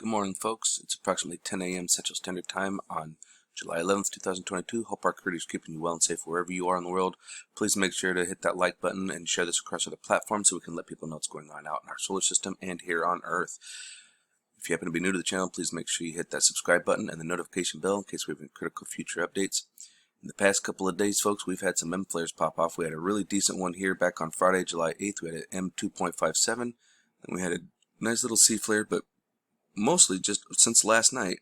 Good morning, folks. It's approximately 10 a.m. Central Standard Time on July 11th, 2022. Hope our crew is keeping you well and safe wherever you are in the world. Please make sure to hit that like button and share this across other platforms so we can let people know what's going on out in our solar system and here on Earth. If you happen to be new to the channel, please make sure you hit that subscribe button and the notification bell in case we have any critical future updates. In the past couple of days, folks, we've had some M flares pop off. We had a really decent one here back on Friday, July 8th. We had an M2.57, and we had a nice little C flare, but mostly just since last night.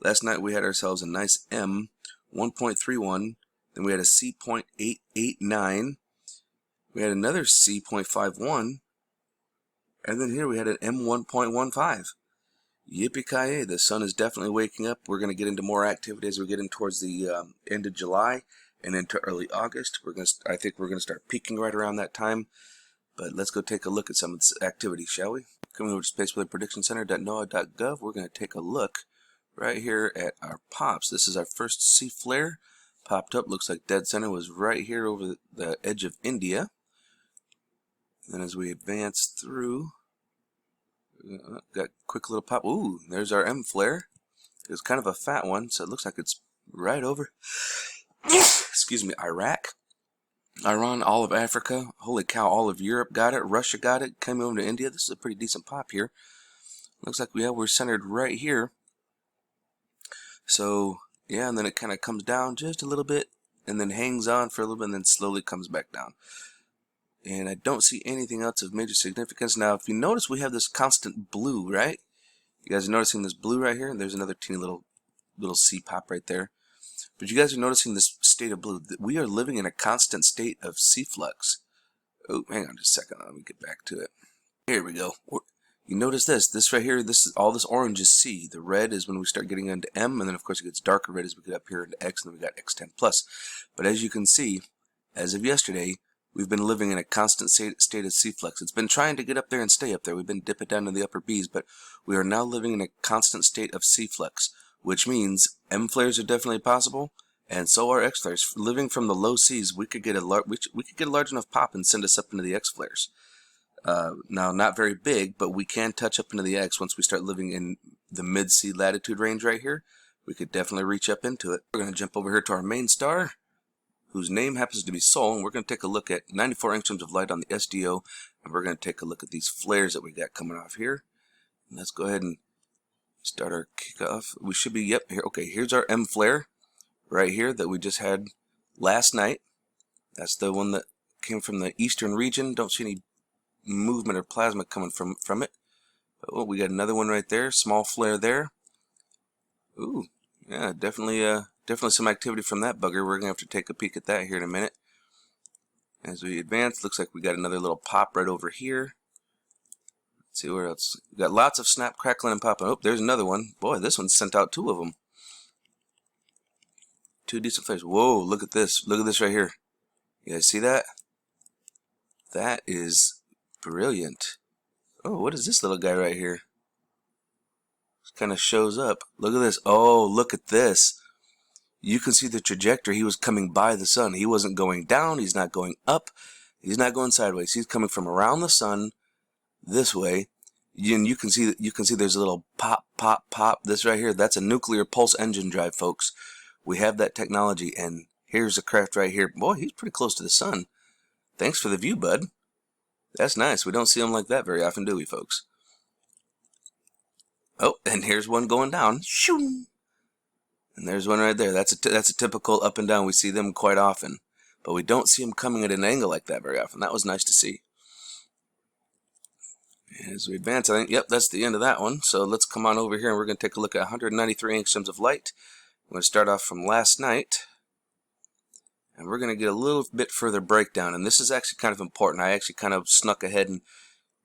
Last night we had ourselves a nice M 1.31, then we had a C.889, we had another C.51, and then here we had an M 1.15. Yippee-ki-yay, the sun is definitely waking up. We're going to get into more activity as we get in towards the end of July and into early August. I think we're going to start peaking right around that time. But let's go take a look at some of this activity, shall we? Coming over to spaceweatherpredictioncenter.noaa.gov, we're going to take a look right here at our pops. This is our first C flare. Popped up, looks like dead center was right here over the edge of India. And as we advance through, got a quick little pop. Ooh, there's our M flare. It was kind of a fat one, so it looks like it's right over, excuse me, Iraq. Iran, all of Africa, holy cow, all of Europe got it, Russia got it, came over to India. This is a pretty decent pop here. Looks like we're centered right here. So, yeah, and then it kind of comes down just a little bit, and then hangs on for a little bit, and then slowly comes back down. And I don't see anything else of major significance. Now, if you notice, we have this constant blue, right? You guys are noticing this blue right here, and there's another teeny little C pop right there. But you guys are noticing this state of blue. We are living in a constant state of C flux. Oh, hang on just a second. Let me get back to it. Here we go. You notice this right here, all this orange is C. The red is when we start getting into M, and then of course it gets darker red as we get up here into X, and then we got X10+. But as you can see, as of yesterday, we've been living in a constant state of C flux. It's been trying to get up there and stay up there. We've been dipping down to the upper B's, but we are now living in a constant state of C flux, which means M flares are definitely possible, and so are X flares. Living from the low C's, we could get a large enough pop and send us up into the X flares. Now, not very big, but we can touch up into the X once we start living in the mid-C latitude range right here. We could definitely reach up into it. We're going to jump over here to our main star, whose name happens to be Sol, and we're going to take a look at 94 angstroms of light on the SDO, and we're going to take a look at these flares that we got coming off here. And let's go ahead and start our kickoff. We should be, yep, here. Okay, here's our M flare right here that we just had last night. That's the one that came from the eastern region. Don't see any movement or plasma coming from it. But, oh, we got another one right there. Small flare there. Ooh, yeah, definitely some activity from that bugger. We're gonna have to take a peek at that here in a minute. As we advance, looks like we got another little pop right over here. Let's see where else. We got lots of snap, crackling, and popping. Oh, there's another one. Boy, this one sent out two of them. Two decent flares. Whoa, look at this. Look at this right here. You guys see that? That is brilliant. Oh, what is this little guy right here? Kind of shows up. Look at this. Oh, look at this. You can see the trajectory. He was coming by the sun. He wasn't going down. He's not going up. He's not going sideways. He's coming from around the sun this way. And you can see there's a little pop, pop, pop. This right here, that's a nuclear pulse engine drive, folks. We have that technology, and here's a craft right here. Boy, he's pretty close to the sun. Thanks for the view, bud. That's nice. We don't see them like that very often, do we, folks? Oh, and here's one going down. Shoo! And there's one right there. That's a typical up and down. We see them quite often, but we don't see them coming at an angle like that very often. That was nice to see. As we advance, I think, yep, that's the end of that one. So let's come on over here, and we're going to take a look at 193 angstroms of light. I'm going to start off from last night, and we're going to get a little bit further breakdown. And this is actually kind of important. I actually kind of snuck ahead and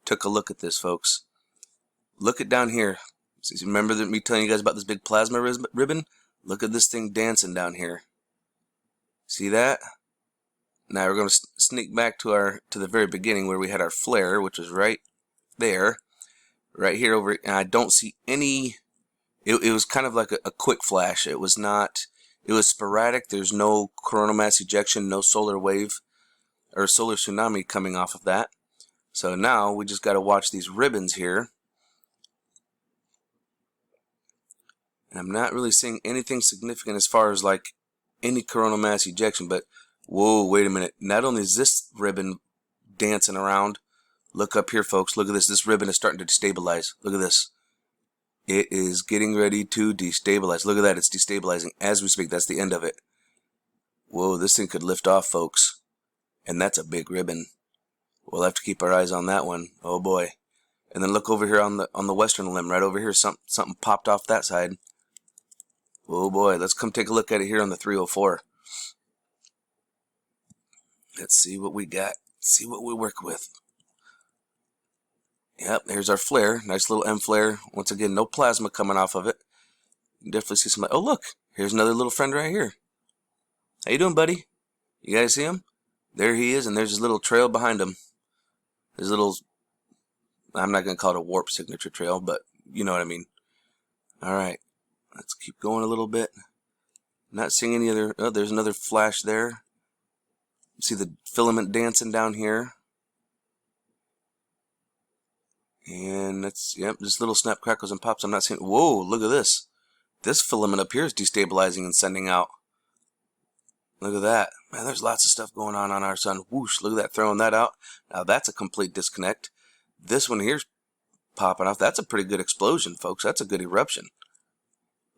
took a look at this, folks. Look at down here. Remember me telling you guys about this big plasma ribbon? Look at this thing dancing down here. See that? Now we're going to sneak back to the very beginning where we had our flare, which was right there, right here over. And I don't see any. It was kind of like a quick flash. It was not. It was sporadic. There's no coronal mass ejection, no solar wave or solar tsunami coming off of that. So now we just got to watch these ribbons here. And I'm not really seeing anything significant as far as like any coronal mass ejection, but whoa, wait a minute. Not only is this ribbon dancing around, look up here, folks. Look at this. This ribbon is starting to destabilize. Look at this. It is getting ready to destabilize. Look at that. It's destabilizing as we speak. That's the end of it. Whoa, this thing could lift off, folks. And that's a big ribbon. We'll have to keep our eyes on that one. Oh boy. And then look over here on the western limb, right over here. Something popped off that side. Oh boy, let's come take a look at it here on the 304. Let's see what we got. See what we work with. Yep, there's our flare. Nice little M flare. Once again, no plasma coming off of it. You can definitely see some. Oh look, here's another little friend right here. How you doing, buddy? You guys see him? There he is, and there's his little trail behind him. His little, I'm not going to call it a warp signature trail, but you know what I mean. Alright, let's keep going a little bit. Not seeing any other, oh, there's another flash there. See the filament dancing down here. And that's, yep, just little snap crackles and pops. I'm not seeing, whoa, look at this. This filament up here is destabilizing and sending out. Look at that. Man, there's lots of stuff going on our sun. Whoosh, look at that, throwing that out. Now that's a complete disconnect. This one here's popping off. That's a pretty good explosion, folks. That's a good eruption.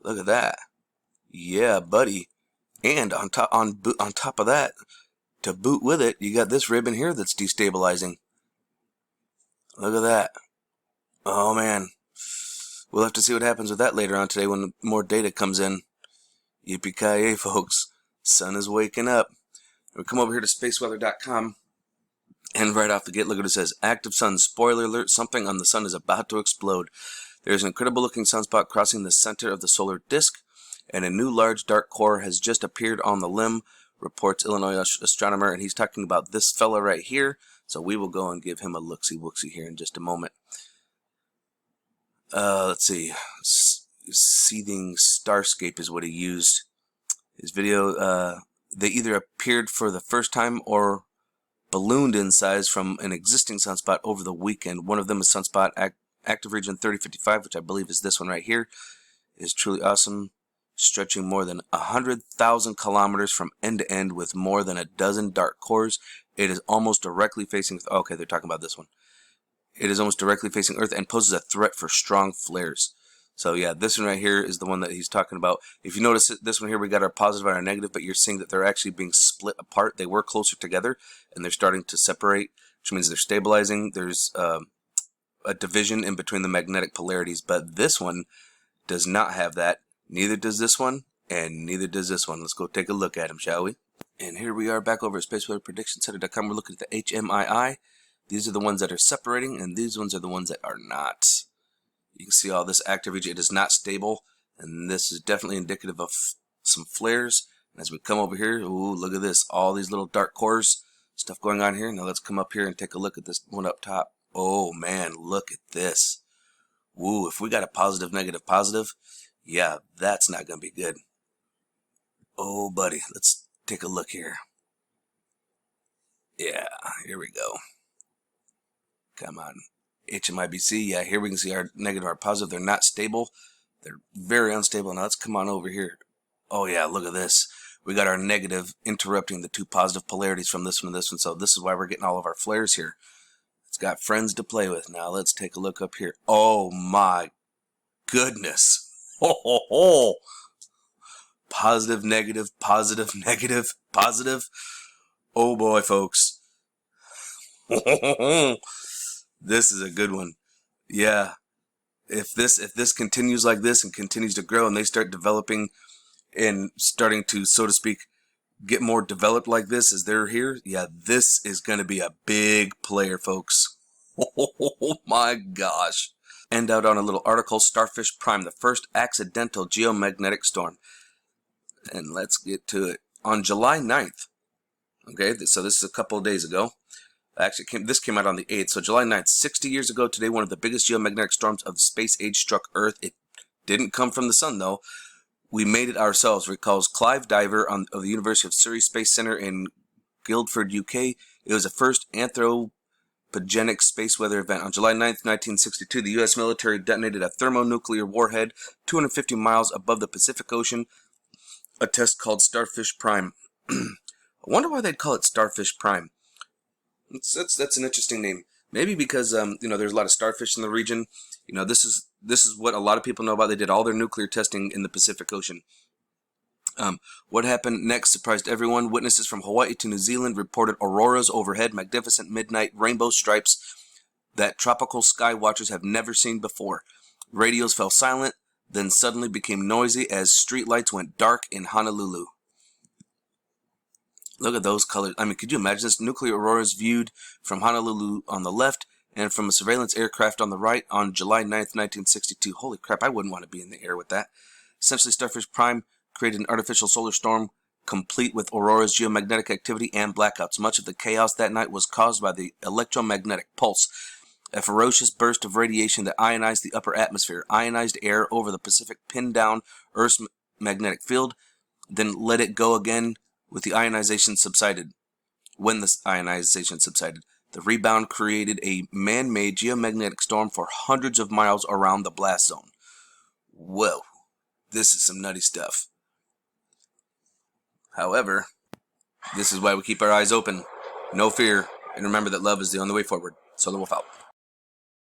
Look at that. Yeah, buddy. And on top of that, to boot with it, you got this ribbon here that's destabilizing. Look at that. Oh man. We'll have to see what happens with that later on today when more data comes in. Yippee-ki-yay, folks. Sun is waking up. We come over here to spaceweather.com, and right off the gate, look what it says. Active sun. Spoiler alert, something on the sun is about to explode. There's an incredible looking sunspot crossing the center of the solar disk, and a new large dark core has just appeared on the limb, reports Illinois astronomer, and he's talking about this fella right here. So we will go and give him a look-see-wooksy here in just a moment. Let's see. Seething Starscape is what he used. His video, they either appeared for the first time or ballooned in size from an existing sunspot over the weekend. One of them is sunspot active region 3055, which I believe is this one right here. Is truly awesome, stretching more than 100,000 kilometers from end to end with more than a dozen dark cores. It is almost directly facing, okay, they're talking about this one. It is almost directly facing Earth and poses a threat for strong flares. So yeah, this one right here is the one that he's talking about. If you notice this one here, we got our positive and our negative, but you're seeing that they're actually being split apart. They were closer together, and they're starting to separate, which means they're stabilizing. There's a division in between the magnetic polarities, but this one does not have that. Neither does this one, and neither does this one. Let's go take a look at them, shall we? And here we are back over at SpaceWeatherPredictionCenter.com. We're looking at the HMII. These are the ones that are separating, and these ones are the ones that are not. You can see all this active region. It is not stable, and this is definitely indicative of some flares. And as we come over here, ooh, look at this. All these little dark cores, stuff going on here. Now let's come up here and take a look at this one up top. Oh man, look at this. Ooh, if we got a positive, negative, positive, yeah, that's not going to be good. Oh, buddy, let's take a look here. Yeah, here we go. Come on. HMIBC, yeah, here we can see our negative, our positive. They're not stable. They're very unstable. Now let's come on over here. Oh yeah, look at this. We got our negative interrupting the two positive polarities from this one and this one. So this is why we're getting all of our flares here. It's got friends to play with. Now let's take a look up here. Oh my goodness. Ho, ho, ho. Positive, negative, positive, negative, positive. Oh boy, folks. This is a good one. Yeah. If this continues like this and continues to grow and they start developing and starting to, so to speak, get more developed like this as they're here, yeah, this is going to be a big player, folks. Oh my gosh. End out on a little article, Starfish Prime, the first accidental geomagnetic storm. And let's get to it. On July 9th, okay, so this is a couple of days ago. Actually, this came out on the 8th, so July 9th, 60 years ago today, one of the biggest geomagnetic storms of the space age struck Earth. It didn't come from the sun, though. We made it ourselves, recalls Clive Diver of the University of Surrey Space Center in Guildford, UK. It was the first anthropogenic space weather event. On July 9th, 1962, the U.S. military detonated a thermonuclear warhead 250 miles above the Pacific Ocean, a test called Starfish Prime. I wonder why they'd call it Starfish Prime. That's an interesting name. Maybe because there's a lot of starfish in the region. This is what a lot of people know about. They did all their nuclear testing in the Pacific Ocean. What happened next surprised everyone. Witnesses from Hawaii to New Zealand reported auroras overhead, magnificent midnight rainbow stripes that tropical sky watchers have never seen before. Radios fell silent, then suddenly became noisy as street lights went dark in Honolulu. Look at those colors. I mean, could you imagine this? Nuclear auroras viewed from Honolulu on the left and from a surveillance aircraft on the right on July 9th, 1962. Holy crap, I wouldn't want to be in the air with that. Essentially, Starfish Prime created an artificial solar storm complete with auroras, geomagnetic activity, and blackouts. Much of the chaos that night was caused by the electromagnetic pulse, a ferocious burst of radiation that ionized the upper atmosphere. Ionized air over the Pacific pinned down Earth's magnetic field, then let it go again with the ionization subsided. When the ionization subsided, the rebound created a man-made geomagnetic storm for hundreds of miles around the blast zone. Whoa, this is some nutty stuff. However, this is why we keep our eyes open. No fear, and remember that love is the only way forward. Solar Wolf out.